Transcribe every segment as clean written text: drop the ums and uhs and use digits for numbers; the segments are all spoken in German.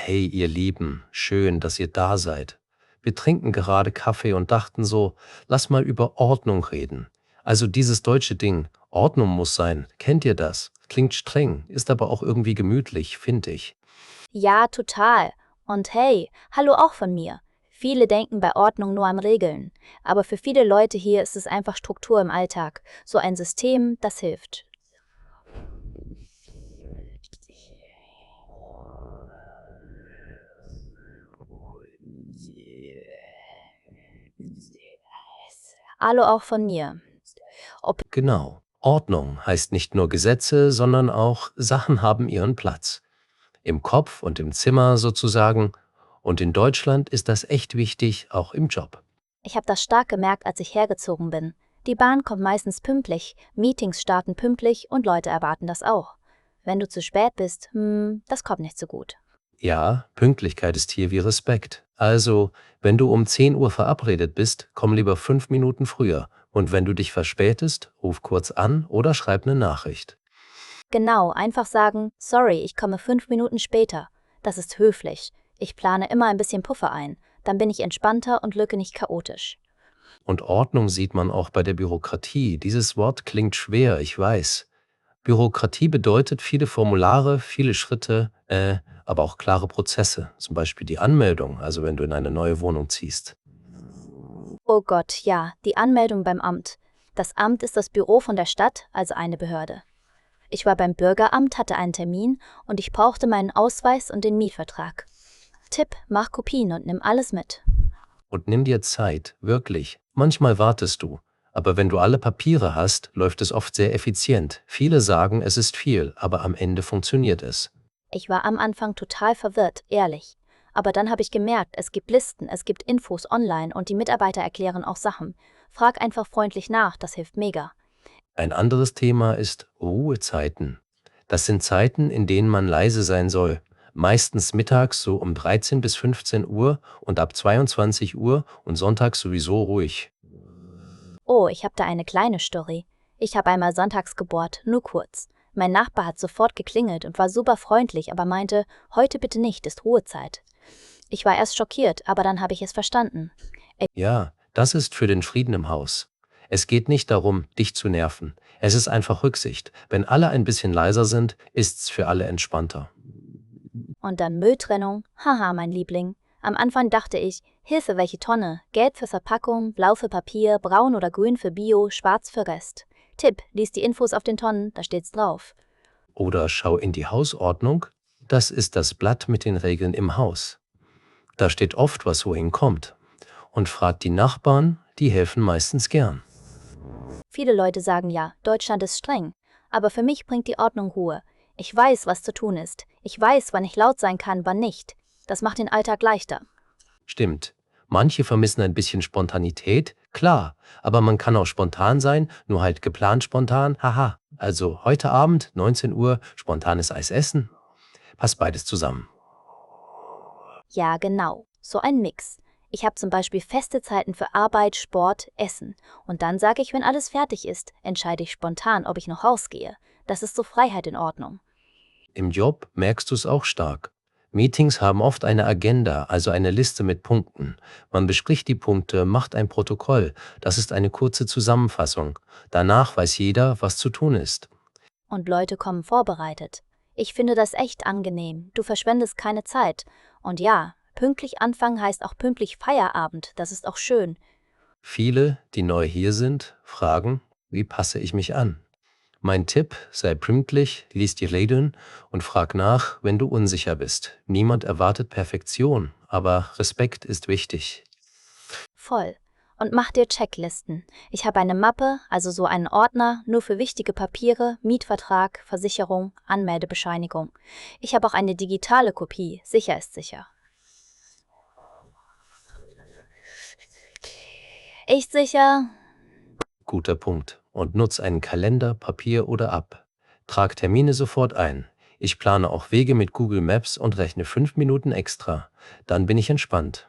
Hey, ihr Lieben, schön, dass ihr da seid. Wir trinken gerade Kaffee und dachten so, lass mal über Ordnung reden. Also dieses deutsche Ding, Ordnung muss sein, kennt ihr das? Klingt streng, ist aber auch irgendwie gemütlich, finde ich. Ja, total. Und hey, hallo auch von mir. Viele denken bei Ordnung nur an Regeln, aber für viele Leute hier ist es einfach Struktur im Alltag, so ein System, das hilft. Hallo auch von mir. Ob Genau. Ordnung heißt nicht nur Gesetze, sondern auch Sachen haben ihren Platz. Im Kopf und im Zimmer sozusagen. Und in Deutschland ist das echt wichtig, auch im Job. Ich habe das stark gemerkt, als ich hergezogen bin. Die Bahn kommt meistens pünktlich, Meetings starten pünktlich und Leute erwarten das auch. Wenn du zu spät bist, das kommt nicht so gut. Ja, Pünktlichkeit ist hier wie Respekt. Also, wenn du um 10 Uhr verabredet bist, komm lieber 5 Minuten früher. Und wenn du dich verspätest, ruf kurz an oder schreib eine Nachricht. Genau, einfach sagen, sorry, ich komme 5 Minuten später. Das ist höflich. Ich plane immer ein bisschen Puffer ein. Dann bin ich entspannter und lücke nicht chaotisch. Und Ordnung sieht man auch bei der Bürokratie. Dieses Wort klingt schwer, ich weiß. Bürokratie bedeutet viele Formulare, viele Schritte, aber auch klare Prozesse. Zum Beispiel die Anmeldung, also wenn du in eine neue Wohnung ziehst. Oh Gott, ja, die Anmeldung beim Amt. Das Amt ist das Büro von der Stadt, also eine Behörde. Ich war beim Bürgeramt, hatte einen Termin und ich brauchte meinen Ausweis und den Mietvertrag. Tipp, mach Kopien und nimm alles mit. Und nimm dir Zeit, wirklich. Manchmal wartest du. Aber wenn du alle Papiere hast, läuft es oft sehr effizient. Viele sagen, es ist viel, aber am Ende funktioniert es. Ich war am Anfang total verwirrt, ehrlich. Aber dann habe ich gemerkt, es gibt Listen, es gibt Infos online und die Mitarbeiter erklären auch Sachen. Frag einfach freundlich nach, das hilft mega. Ein anderes Thema ist Ruhezeiten. Das sind Zeiten, in denen man leise sein soll. Meistens mittags so um 13 bis 15 Uhr und ab 22 Uhr und sonntags sowieso ruhig. Oh, ich habe da eine kleine Story. Ich habe einmal sonntags gebohrt, nur kurz. Mein Nachbar hat sofort geklingelt und war super freundlich, aber meinte, heute bitte nicht, ist Ruhezeit. Ich war erst schockiert, aber dann habe ich es verstanden. Ja, das ist für den Frieden im Haus. Es geht nicht darum, dich zu nerven. Es ist einfach Rücksicht. Wenn alle ein bisschen leiser sind, ist's für alle entspannter. Und dann Mülltrennung, haha, mein Liebling. Am Anfang dachte ich, Hilfe, welche Tonne? Gelb für Verpackung, blau für Papier, braun oder grün für Bio, schwarz für Rest. Tipp, lies die Infos auf den Tonnen, da steht's drauf. Oder schau in die Hausordnung. Das ist das Blatt mit den Regeln im Haus. Da steht oft, was wohin kommt. Und frag die Nachbarn, die helfen meistens gern. Viele Leute sagen ja, Deutschland ist streng. Aber für mich bringt die Ordnung Ruhe. Ich weiß, was zu tun ist. Ich weiß, wann ich laut sein kann, wann nicht. Das macht den Alltag leichter. Stimmt. Manche vermissen ein bisschen Spontanität, klar, aber man kann auch spontan sein, nur halt geplant spontan, haha. Also heute Abend, 19 Uhr, spontanes Eis essen. Passt beides zusammen. Ja, genau. So ein Mix. Ich habe zum Beispiel feste Zeiten für Arbeit, Sport, Essen. Und dann sage ich, wenn alles fertig ist, entscheide ich spontan, ob ich noch rausgehe. Das ist so Freiheit in Ordnung. Im Job merkst du es auch stark. Meetings haben oft eine Agenda, also eine Liste mit Punkten. Man bespricht die Punkte, macht ein Protokoll. Das ist eine kurze Zusammenfassung. Danach weiß jeder, was zu tun ist. Und Leute kommen vorbereitet. Ich finde das echt angenehm. Du verschwendest keine Zeit. Und ja, pünktlich anfangen heißt auch pünktlich Feierabend. Das ist auch schön. Viele, die neu hier sind, fragen, wie passe ich mich an? Mein Tipp, sei pünktlich, lies die Regeln und frag nach, wenn du unsicher bist. Niemand erwartet Perfektion, aber Respekt ist wichtig. Voll. Und mach dir Checklisten. Ich habe eine Mappe, also so einen Ordner, nur für wichtige Papiere, Mietvertrag, Versicherung, Anmeldebescheinigung. Ich habe auch eine digitale Kopie. Sicher ist sicher. Echt sicher? Guter Punkt. Und nutz einen Kalender, Papier oder App. Trag Termine sofort ein. Ich plane auch Wege mit Google Maps und rechne 5 Minuten extra. Dann bin ich entspannt.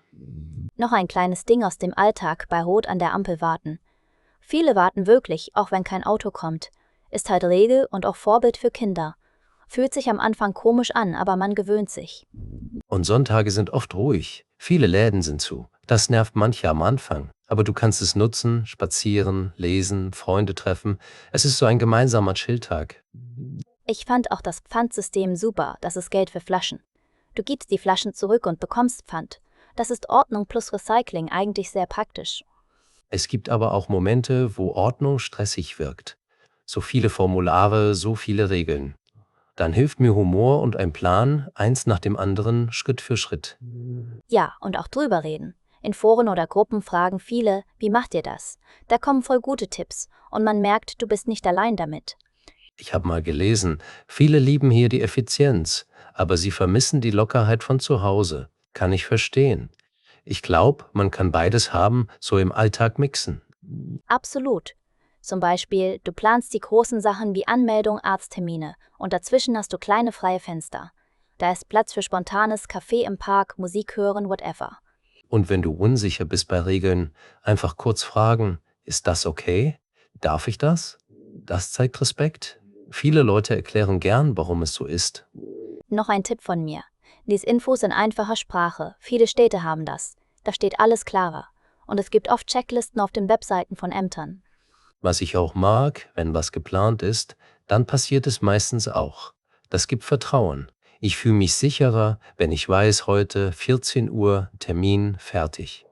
Noch ein kleines Ding aus dem Alltag bei Rot an der Ampel warten. Viele warten wirklich, auch wenn kein Auto kommt. Ist halt Regel und auch Vorbild für Kinder. Fühlt sich am Anfang komisch an, aber man gewöhnt sich. Und Sonntage sind oft ruhig. Viele Läden sind zu. Das nervt manche am Anfang. Aber du kannst es nutzen, spazieren, lesen, Freunde treffen. Es ist so ein gemeinsamer Chilltag. Ich fand auch das Pfandsystem super, das ist Geld für Flaschen. Du gibst die Flaschen zurück und bekommst Pfand. Das ist Ordnung plus Recycling, eigentlich sehr praktisch. Es gibt aber auch Momente, wo Ordnung stressig wirkt. So viele Formulare, so viele Regeln. Dann hilft mir Humor und ein Plan, eins nach dem anderen, Schritt für Schritt. Ja, und auch drüber reden. In Foren oder Gruppen fragen viele, wie macht ihr das? Da kommen voll gute Tipps und man merkt, du bist nicht allein damit. Ich habe mal gelesen, viele lieben hier die Effizienz, aber sie vermissen die Lockerheit von zu Hause. Kann ich verstehen. Ich glaube, man kann beides haben, so im Alltag mixen. Absolut. Zum Beispiel, du planst die großen Sachen wie Anmeldung, Arzttermine und dazwischen hast du kleine freie Fenster. Da ist Platz für spontanes Kaffee im Park, Musik hören, whatever. Und wenn du unsicher bist bei Regeln, einfach kurz fragen, ist das okay? Darf ich das? Das zeigt Respekt. Viele Leute erklären gern, warum es so ist. Noch ein Tipp von mir. Lies Infos in einfacher Sprache. Viele Städte haben das. Da steht alles klarer. Und es gibt oft Checklisten auf den Webseiten von Ämtern. Was ich auch mag, wenn was geplant ist, dann passiert es meistens auch. Das gibt Vertrauen. Ich fühle mich sicherer, wenn ich weiß, heute 14 Uhr, Termin, fertig.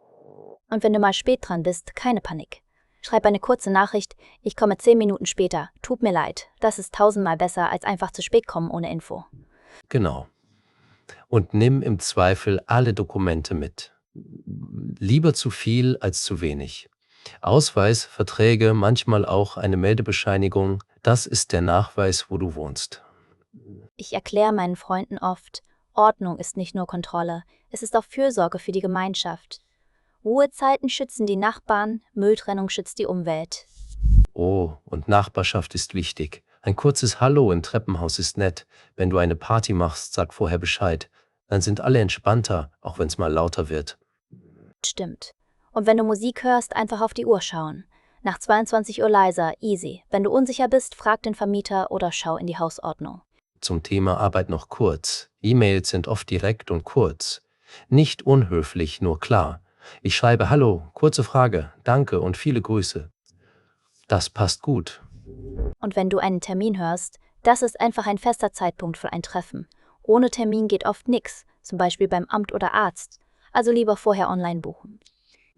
Und wenn du mal spät dran bist, keine Panik. Schreib eine kurze Nachricht, ich komme 10 Minuten später, tut mir leid. Das ist 1000-mal besser, als einfach zu spät kommen ohne Info. Genau. Und nimm im Zweifel alle Dokumente mit. Lieber zu viel als zu wenig. Ausweis, Verträge, manchmal auch eine Meldebescheinigung, das ist der Nachweis, wo du wohnst. Ich erkläre meinen Freunden oft, Ordnung ist nicht nur Kontrolle, es ist auch Fürsorge für die Gemeinschaft. Ruhezeiten schützen die Nachbarn, Mülltrennung schützt die Umwelt. Oh, und Nachbarschaft ist wichtig. Ein kurzes Hallo im Treppenhaus ist nett. Wenn du eine Party machst, sag vorher Bescheid. Dann sind alle entspannter, auch wenn es mal lauter wird. Stimmt. Und wenn du Musik hörst, einfach auf die Uhr schauen. Nach 22 Uhr leiser, easy. Wenn du unsicher bist, frag den Vermieter oder schau in die Hausordnung. Zum Thema Arbeit noch kurz. E-Mails sind oft direkt und kurz. Nicht unhöflich, nur klar. Ich schreibe Hallo, kurze Frage, danke und viele Grüße. Das passt gut. Und wenn du einen Termin hörst, das ist einfach ein fester Zeitpunkt für ein Treffen. Ohne Termin geht oft nix, zum Beispiel beim Amt oder Arzt. Also lieber vorher online buchen.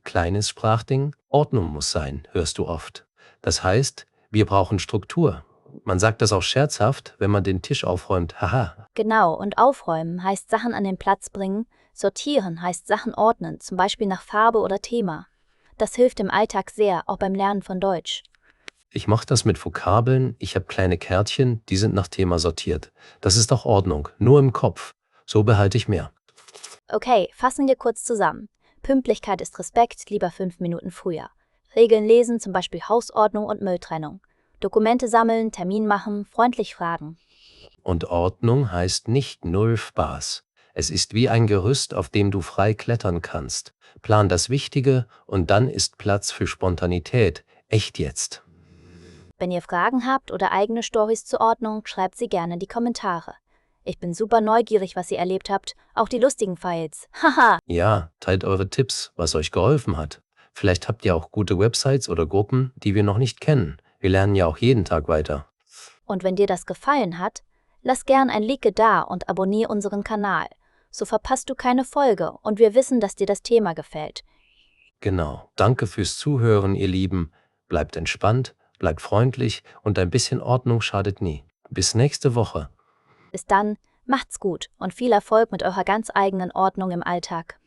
Kleines Sprachding, Ordnung muss sein, hörst du oft. Das heißt, wir brauchen Struktur. Man sagt das auch scherzhaft, wenn man den Tisch aufräumt. Haha. Genau, und aufräumen heißt Sachen an den Platz bringen, sortieren heißt Sachen ordnen, zum Beispiel nach Farbe oder Thema. Das hilft im Alltag sehr, auch beim Lernen von Deutsch. Ich mache das mit Vokabeln, ich habe kleine Kärtchen, die sind nach Thema sortiert. Das ist auch Ordnung, nur im Kopf. So behalte ich mehr. Okay, fassen wir kurz zusammen. Pünktlichkeit ist Respekt, lieber 5 Minuten früher. Regeln lesen, zum Beispiel Hausordnung und Mülltrennung. Dokumente sammeln, Termin machen, freundlich fragen. Und Ordnung heißt nicht null Spaß. Es ist wie ein Gerüst, auf dem du frei klettern kannst. Plan das Wichtige und dann ist Platz für Spontanität. Echt jetzt. Wenn ihr Fragen habt oder eigene Storys zur Ordnung, schreibt sie gerne in die Kommentare. Ich bin super neugierig, was ihr erlebt habt, auch die lustigen Files. Haha! Ja, teilt eure Tipps, was euch geholfen hat. Vielleicht habt ihr auch gute Websites oder Gruppen, die wir noch nicht kennen. Wir lernen ja auch jeden Tag weiter. Und wenn dir das gefallen hat, lass gern ein Like da und abonniere unseren Kanal. So verpasst du keine Folge und wir wissen, dass dir das Thema gefällt. Genau. Danke fürs Zuhören, ihr Lieben. Bleibt entspannt, bleibt freundlich und ein bisschen Ordnung schadet nie. Bis nächste Woche. Bis dann, macht's gut und viel Erfolg mit eurer ganz eigenen Ordnung im Alltag.